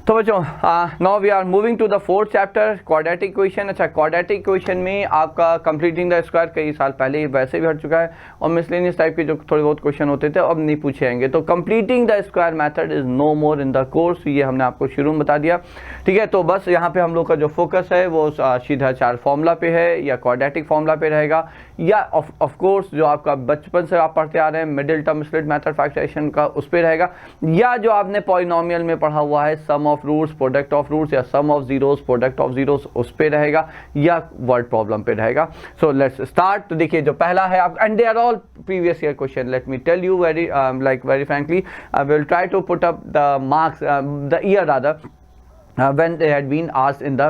तो बच्चों now we are moving to the fourth chapter quadratic equation. अच्छा, quadratic equation में आपका कंप्लीटिंग द स्क्वायर कई साल पहले ही वैसे भी हट चुका है और मिसलेनियस टाइप के जो थोड़े बहुत क्वेश्चन होते थे अब नहीं पूछे जाएंगे। तो completing the square method is no more in the course, ये हमने आपको शुरू में बता दिया। ठीक है, तो बस यहाँ पे हम लोग का जो फोकस है वो सीधा चार फॉर्मूला पे है या क्वाड्रेटिक फॉर्मूला पे रहेगा, या ऑफ कोर्स जो आपका बचपन से आप पढ़ते आ रहे हैं middle term split method factorisation का उस पे रहेगा, या जो आपने पॉलिनोमियल में पढ़ा हुआ है sum of roots product of roots या sum of zeros product of zeros उस पे रहेगा, या वर्ड प्रॉब्लम पे रहेगा। So let's start. तो देखिए जो पहला है आप, and they are all previous year question, let me tell you very very frankly, I will try to put up the marks the year rather when they had been asked in the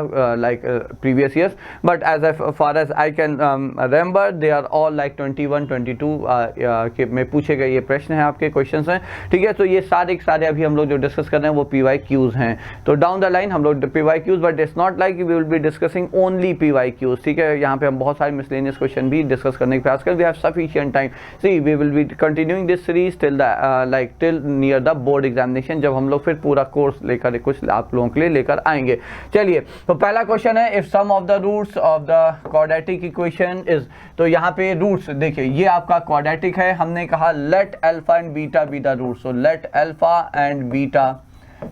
previous years, but as far as I can remember they are all like 21 22 के में पूछे गए ये प्रश्न हैं, आपके questions हैं। ठीक है, तो ये सारे अभी हम लोग जो डिस्कस कर रहे हैं वो PYQs हैं। तो डाउन द लाइन हम लोग PYQs, but it's not like we will be discussing only PYQs। ठीक है, यहाँ पे हम बहुत सारे मिसलेनियस क्वेश्चन भी डिस्कस करने का प्रयास करें। We have sufficient time, see we will be continuing this series till the till near the board examination, जब हम लोग फिर पूरा कोर्स लेकर कुछ आप लोगों के लिए लेकर आएंगे। चलिए, तो पहला क्वेश्चन है if sum of the roots of the quadratic equation is, तो यहाँ पे रूट्स देखिए ये आपका क्वाड्रेटिक है, हमने कहा let alpha and beta be the roots, so let alpha and beta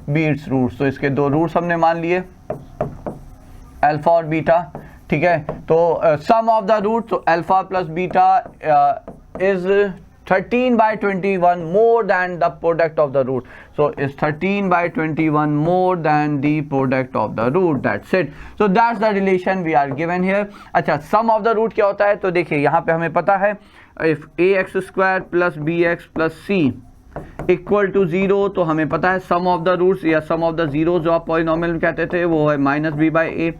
be its roots. तो इसके दो रूट्स हमने मान लिए अल्फा और बीटा। ठीक है, तो सम ऑफ द रूट, तो alpha plus beta is 13 by 21 more than the product of the root. So it's 13 by 21 more than the product of the root. That's it. So that's the relation we are given here. अच्छा, sum of the root क्या होता है? तो देखिए यहाँ पे हमें पता है if ax square plus bx plus c equal to 0, तो हमें पता है सम ऑफ द रूट्स या सम ऑफ द जीरो जो आप पॉलिनोमियल में कहते थे वो है minus B by a,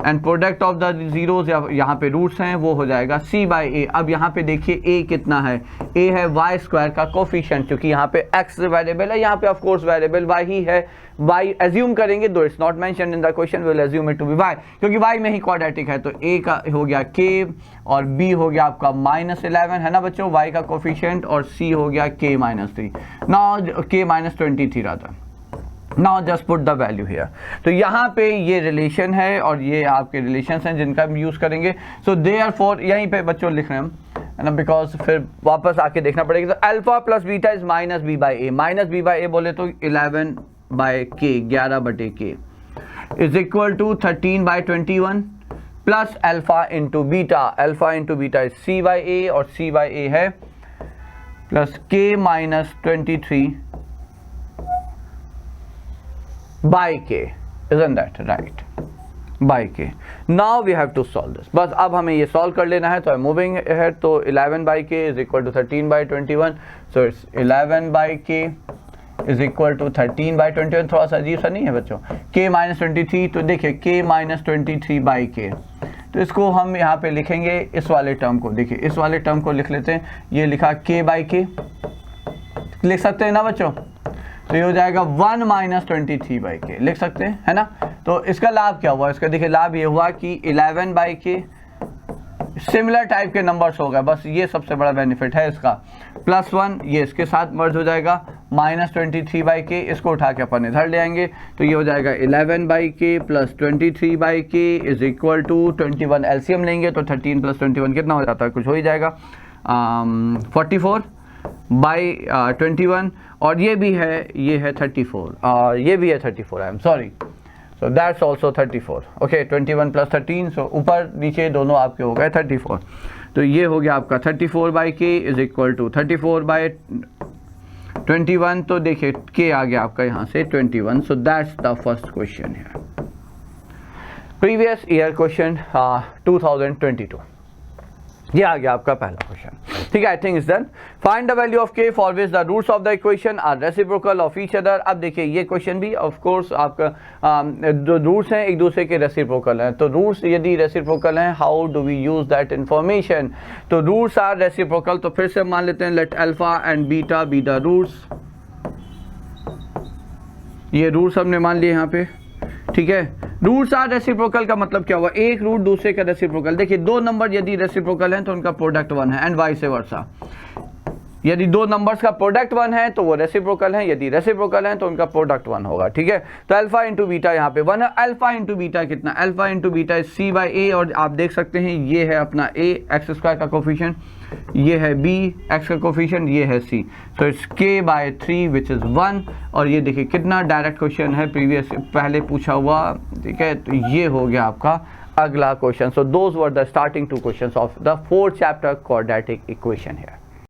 and product of the zeros या यहाँ पे रूट्स हैं वो हो जाएगा सी बाई ए। अब यहाँ पे देखिए ए कितना है, ए है वाई स्क्वायर का कोफिशिएंट, क्योंकि यहाँ पे एक्स वेरिएबल है, यहाँ पे ऑफ कोर्स वेरिएबल वाई ही है। वाई एज्यूम करेंगे, though it's not mentioned in the question, will assume it to be Y, क्योंकि वाई में ही क्वाड्रेटिक है। तो ए का हो गया के और बी हो गया आपका -11 है ना बच्चों, वाई का कोफिशिएंट, और सी हो गया के -3, नाउ के -23 rather. Now just put the value here. तो यहाँ पे ये रिलेशन है और ये आपके रिलेशंस हैं जिनका हम यूज करेंगे। सो देयरफॉर यहीं पे बच्चों लिख रहे हैं हम, है ना, बिकॉज फिर वापस आके देखना पड़ेगा। तो alpha plus beta is minus B by A, minus B by A बोले तो 11 बाई के, 11 बटे K is equal to 13 by 21 plus alpha into beta, alpha into beta is C by A और सी बाई ए है plus के -23 by k, isn't that right? by k. Now we have to solve this. बस अब हमें ये solve कर लेना है। तो I'm moving ahead, तो 11 by k is equal to 13 by 21, so it's 11 by k is equal to 13 by 21। थोड़ा सा अजीब सा नहीं है बच्चों, k -23, तो देखिए k -23 by k, तो इसको हम यहाँ पे लिखेंगे इस वाले टर्म को, देखिए इस वाले टर्म को लिख लेते हैं, ये लिखा k by k, लिख सकते हैं ना बच्चों, तो ये हो जाएगा 1 -23 बाई के, लिख सकते हैं, है ना। तो इसका लाभ क्या हुआ, इसका देखिए लाभ ये हुआ कि 11 बाई के सिमिलर टाइप के नंबर्स हो गए, बस ये सबसे बड़ा बेनिफिट है इसका। +1 ये इसके साथ मर्ज हो जाएगा, -23 बाई के इसको उठा के अपन इधर ले आएंगे, तो ये हो जाएगा 11 बाई के प्लस 23 बाई के इज इक्वल टू 21। एलसीएम लेंगे तो 13 + 21 कितना हो जाता है, कुछ हो ही जाएगा 44 बाई 21, और ये भी है, ये है 34, ये भी है 34, I am sorry, so that's also 34। Okay, 21 + 13, सो ऊपर नीचे दोनों आपके हो गए 34। तो ये हो गया आपका 34 बाई के इज इक्वल टू 34 बाई 21। तो देखिए के आ गया आपका यहाँ से 21। So that's the first question है, प्रीवियस ईयर क्वेश्चन 2022। ये आ गया आपका पहला क्वेश्चन। ठीक है, I think is done. Find the value of K for which the roots of the equation are reciprocal of each other. अब देखिए ये क्वेश्चन भी ऑफ कोर्स आपका जो रूट्स हैं एक दूसरे के रेसिप्रोकल हैं, तो रूट्स यदि रेसिप्रोकल हैं how do we use that information. तो रूट्स आर रेसिप्रोकल, तो फिर से मान लेते हैं let alpha and beta be the roots, ये रूट्स हमने मान लिए यहाँ पे। ठीक है, रूट्स आर रेसिप्रोकल का मतलब क्या हुआ, एक रूट दूसरे का रेसिप्रोकल। देखिए दो नंबर यदि रेसिप्रोकल हैं तो उनका प्रोडक्ट 1 है एंड वाइस वर्सा। यदि दो नंबर्स का प्रोडक्ट 1 है तो वो रेसिप्रोकल है, यदि रेसिप्रोकल है तो उनका प्रोडक्ट 1 होगा, ठीक है। तो अल्फा इंटू बीटा यहाँ पे 1 है, अल्फा इंटू बीटा कितना, alpha into beta is c by A, और आप देख सकते हैं ये है अपना a एक्स स्क्वायर का कोफिशिएंट, ये है b x का कोफिशिएंट, ये है c, so it's k by 3 which is 1। और ये देखिए कितना डायरेक्ट क्वेश्चन है, प्रीवियस पहले पूछा हुआ, ठीक है। तो ये हो गया आपका अगला question. So those were the starting 2 questions of the 4th chapter quadratic equation है।